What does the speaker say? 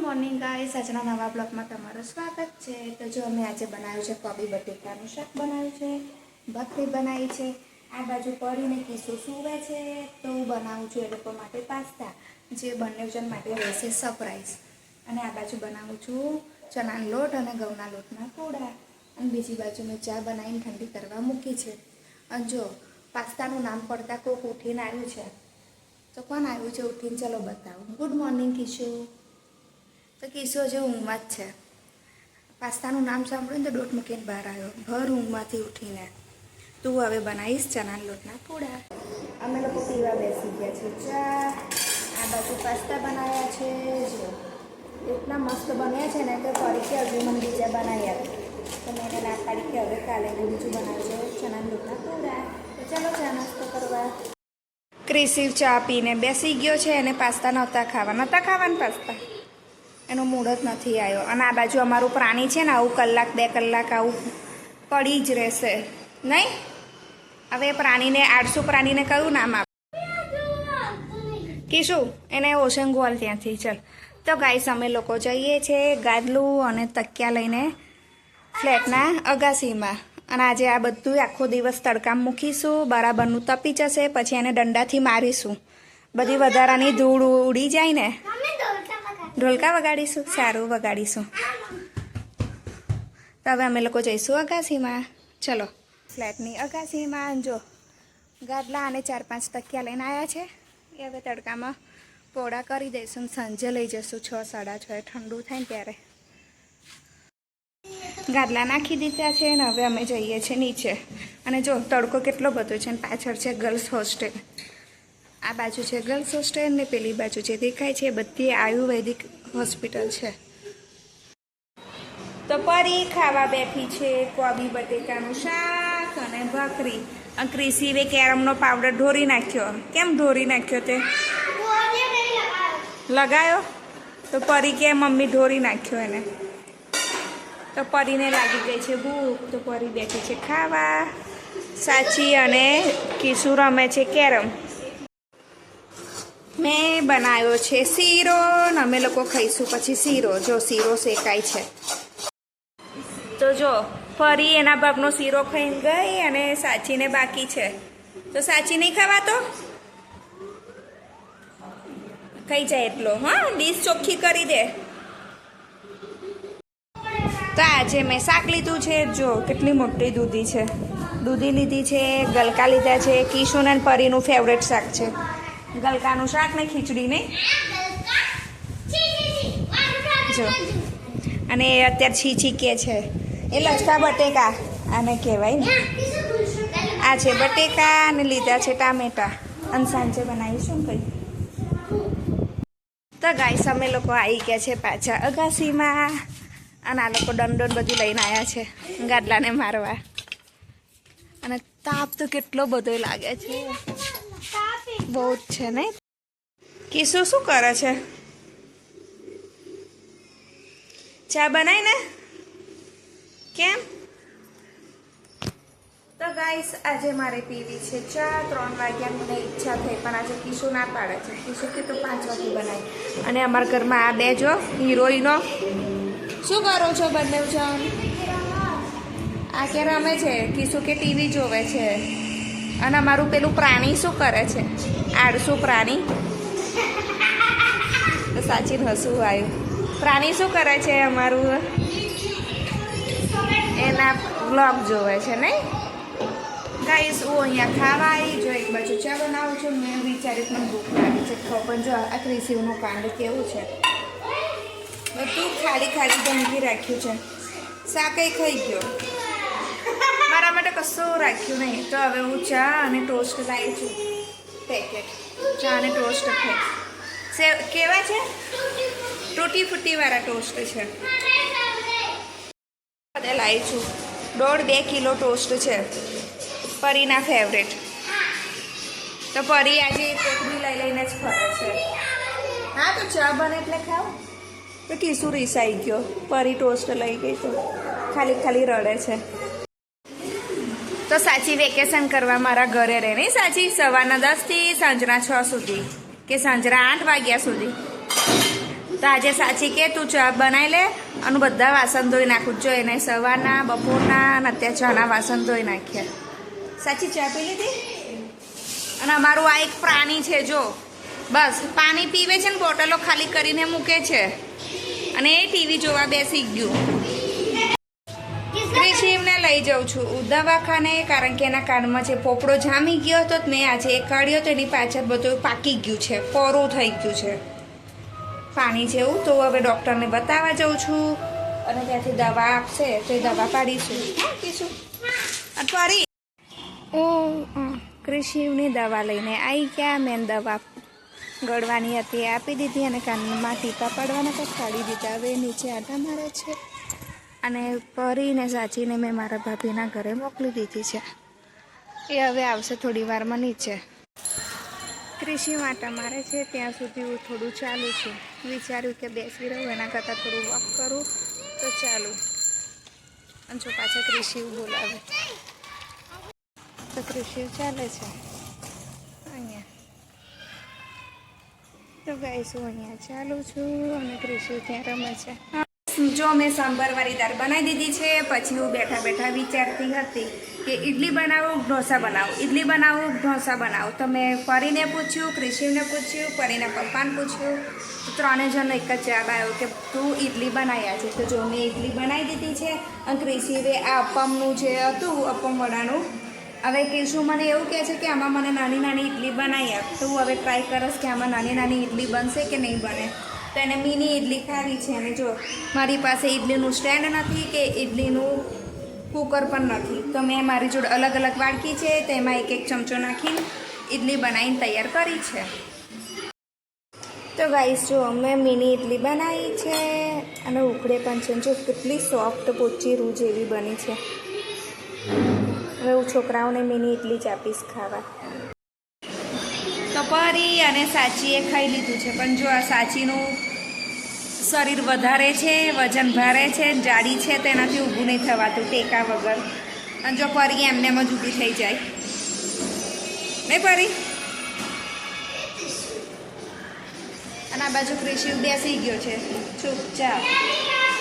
Morning guys, આજના નવા બ્લોગમાં તમારું સ્વાગત છે। તો જો અમે આજે બનાવ્યું છે કોબી બટેકાનું શાક બનાવ્યું છે, ભાખરી બનાવી છે। આ બાજુ પડીને કિસ્સો સૂવે છે તો હું બનાવું છું એ લોકો માટે પાસ્તા, જે બંને જણ માટે રહેશે સરપ્રાઈઝ। અને આ બાજુ બનાવું છું ચણાનો લોટ અને ઘઉંના લોટના પૂડા। અને બીજી બાજુ મેં ચા બનાવીને ઠંડી કરવા મૂકી છે। અને જો પાસ્તાનું નામ પડતા કોક ઉઠીને આવ્યું છે, તો કોણ આવ્યું છે ઉઠીને? ચલો બતાવું। Good morning Kishu. તો કિશો જે ઊંઘમાં જ છે, પાસ્તાનું નામ સાંભળ્યું ને તો દોટ મૂકીને બહાર આવ્યો ભર ઊંઘમાંથી ઉઠીને। તું હવે બનાવીશ ચણાના લોટના પૂડા। અમે લોકો પીવા બેસી ગયા છે ચા। આ બાજુ પાસ્તા બનાવ્યા છે, જો એટલા મસ્ત બન્યા છે ને કે ફરી કે હજુ મને બીજા બનાવી આપે, તો મેં એને ના પાડી કે હવે કાલે બીજું બનાવજો ચણાના લોટના પૂડા। તો ચાલો ચા નાસ્તો કરવા। ક્રિસિવ ચા પીને બેસી ગયો છે, અને પાસ્તા નહોતા ખાવાના પાસ્તા, એનો મૂડ જ નથી આવ્યો। અને આ બાજુ અમારું પ્રાણી છે ને, આવું કલાક 2 કલાક આવું પડી જ રહેશે નહીં। હવે પ્રાણીને આળસુ પ્રાણીને કયું નામ આપ કીશું? એને ઓશન ગોલ ત્યાંથી ચાલ। તો ગાઈસ, અમે લોકો જઈએ છીએ ગાદલું અને તકિયા લઈને ફ્લેટના અગાસીમાં। અને આજે આ બધું આખો દિવસ તડકામાં મૂકીશું, બરાબરનું તપી જશે, પછી એને દંડાથી મારીશું, બધી વધારાની ધૂળ ઉડી જાય ને। ઢોલકા વગાડીશું, સારું વગાડીશું। તો હવે અમે લોકો જઈશું અગાસીમાં, ચલો ફ્લેટની અગાસીમાં। જો ગાદલા અને 4-5 તકિયા લઈને આવ્યા છે, એ હવે તડકામાં પોળા કરી દઈશું, સાંજે લઈ જઈશું 6-6:30 ઠંડુ થાય ને ત્યારે। ગાદલા નાખી દીધા છે ને હવે અમે જઈએ છીએ નીચે। અને જો તડકો કેટલો બધો છે, ને પાછળ છે ગર્લ્સ હોસ્ટેલ। આ બાજુ છે ગર્લ્સ હોસ્ટેલ ને પેલી બાજુ જે દેખાય છે બધી આયુર્વેદિક હોસ્પિટલ છે। તો પરી ખાવા બેઠી છે કોબી બટેકાનું શાક અને ભાખરી। ક્રિસિવે કેરમનો પાવડર ઢોરી નાખ્યો। કેમ ઢોરી નાખ્યો તે? લગાયો તો પરી કે મમ્મી ઢોરી નાખ્યો એને। તો પરીને લાગી ગઈ છે ભૂખ, તો પરી બેઠી છે ખાવા। સાચી અને કિશુ રમે છે કેરમ। મેં બનાવ્યો છે શીરો, ને અમે લોકો ખાઈશું પછી શીરો। જો શીરો શેકાય છે, તો જો ફરી એના બાપનો શીરો ખાઈને ગઈ અને સાચીને બાકી છે। તો સાચી નહીં ખાવાતો, ખાઈ જાય એટલો, હા ડીશ ચોખ્ખી કરી દે। તો આજે મેં શાક લીધું છે, જો કેટલી મોટી દૂધી છે, દૂધી લીધી છે, ગલકા લીધા છે। કિશોર અને પરીનું ફેવરેટ શાક છે ગલકાનું શાક ને ખીચડી નહીં જો। અને એ અત્યારે છીછી કે છે, એ લસકા બટેકા આને કહેવાય ને। આ છે બટેકા અને લીધા છે ટામેટા, અને સાંજે બનાવીશું કંઈ। તો ગાઈસ, અમે લોકો આવી ગયા છે પાછા અગાસીમાં, અને આ લોકો દંડોન બધું લઈને આવ્યા છે ગાદલાને મારવા। અને તાપ તો કેટલો બધો લાગે છે, બહુ જ છે નહીં? કિશુ શું કરે છે? ચા બનાવી ને કેમ? તો ગાઈસ, આજે મારે પીવી છે ચા। 3 વાગ્યા મને ઈચ્છા થઈ, પણ આજે કિશુ ના પાડે છે। કિશુ કે તો 5 વાગે બનાવી। અને અમારા ઘરમાં આ બે જો હિરોઈનો, શું કરો છો બંને જણ? આ કે રમે છે, કિશુ કે ટીવી જોવે છે। અને અમારું પેલું પ્રાણી શું કરે છે? આળસુ પ્રાણી। તો સાચી હસવું આવ્યું। પ્રાણી શું કરે છે અમારું? એના વ્લોગ જોવે છે નહીં? ગાઈસ, હું અહીંયા ખાવા આવી, જો એક બાજુ ચા બનાવું છું। મેં વિચાર્યું મને ભૂખ લાગી છે, પણ જો આ ક્રિસિવનું કાંડ કેવું છે, બધું ખાલી જંગી રાખ્યું છે। શાકે ખાઈ ગયો, મારા માટે કશું રાખ્યું નહીં। તો હવે હું ચા અને ટોસ્ટ લાવી છું, પેકેટ ચા અને ટોસ્ટ છે, કેવા છે? તૂટી ફૂટીવાળા ટોસ્ટ છે, બધે લાવી છું। 1.5-2 કિલો ટોસ્ટ છે, પરીના ફેવરેટ। તો પરી આજે ટોકરી લઈને જ ફરે છે। હા, તો ચા બને એટલે ખાવ। તો કિશુ રીસાઈ ગયો, પરી ટોસ્ટ લઈ ગઈ તો ખાલી રડે છે। તો સાચી વેકેશન કરવા મારા ઘરે રહે નહીં સાચી? સવારના 10 થી સાંજના 6 સુધી, કે સાંજના 8 વાગ્યા સુધી। તો આજે સાચી કે તું ચા બનાવી લે અને બધા વાસણ ધોઈ નાખું જો એને સવારના બપોરના અને અત્યારે ચાના વાસણ ધોઈ નાખ્યા. સાચી ચા પી લીધી. અને અમારું આ એક પ્રાણી છે જો બસ પાણી પીવે છે ને બોટલો ખાલી કરીને મૂકે છે અને એ ટીવી જોવા બેસી ગયું. ક્રિશિવને લઈ જાઉં છું દવાખાને કારણ કે એના કાનમાં જે પોપડો જામી ગયો હતો મેં આજે એ કાઢ્યો તો એની પાછળ બધું પાકી ગયું છે, કોરું થઈ ગયું છે પાણી જેવું. તો હવે ડૉક્ટરને બતાવવા જાઉં છું અને ત્યાંથી દવા આપશે તો એ દવા પાડીશું. કીશું ફરી ઓ ક્રિશિવની દવા લઈને આવી ગયા. મેં દવા ગળવાની હતી આપી દીધી અને કાનમાં ટીપા પાડવાના તો કાઢી દીધા. હવે નીચે આટા મારે છે અને પરીને સાચીને મેં મારા ભાભીના ઘરે મોકલી દીધી છે. એ હવે આવશે થોડી વારમાં નીચે. ક્રિશિવ આટા મારે છે ત્યાં સુધી હું થોડું ચાલું છું. વિચાર્યું કે બેસી રહું એના કરતાં થોડું વોક કરું તો ચાલું. અને જો પાછા ક્રિશિવ બોલાવે તો ક્રિશિવ ચાલે છે અહીંયા. તો ગાઈસ હું અહીંયા ચાલું છું અને ક્રિશિવ ત્યાં રમે છે. જો મેં સાંભારવાળી દાળ બનાવી દીધી છે. પછી હું બેઠા બેઠા વિચારતી હતી કે ઇડલી બનાવું ઢોસા બનાવું, ઇડલી બનાવું ઢોસા બનાવું. તો મેં પરીને પૂછ્યું, ક્રિશિવને પૂછ્યું, પરીના પપ્પાને પૂછ્યું. તો ત્રણેય જણનો એક જ જવાબ આવ્યો કે તું ઇડલી બનાવ્યા છે. તો જો મેં ઇડલી બનાવી દીધી છે અને ક્રિશિવે આ અપમનું જે હતું અપમ વડાનું હવે કેશું મને એવું કહે છે કે આમાં મને નાની નાની ઇડલી બનાવી આપ. તો હું હવે ટ્રાય કરીશ કે આમાં નાની નાની ઇડલી બનશે કે નહીં બને. તો એને મિની ઇડલી ખાવી છે. અને જો મારી પાસે ઇડલીનું સ્ટેન્ડ નથી કે ઇડલીનું કુકર પણ નથી. તો મેં મારી જોડે અલગ અલગ વાડકી છે તેમાં એક એક ચમચો નાખીને ઇડલી બનાવીને તૈયાર કરી છે. તો ગાઈસ જો મેં મિની ઇડલી બનાવી છે અને ઉકળે પણ છે. જો કેટલી સોફ્ટ પોચી રૂ જેવી બની છે. હવે હું છોકરાઓને મિની ઇડલી જ આપીશ ખાવા. તો પરી અને સાચીએ ખાઈ લીધું છે પણ જો આ સાચીનું શરીર વધારે છે, વજન ભારે છે, જાડી છે તો એનાથી ઊભું નહીં થવાતું ટેકા વગર. અને જો પરી એમને એમ જ ઊભી થઈ જાય નહીં પરી. અને આ બાજુ ક્રિશિવ બેસી ગયો છે ચૂપચાપ.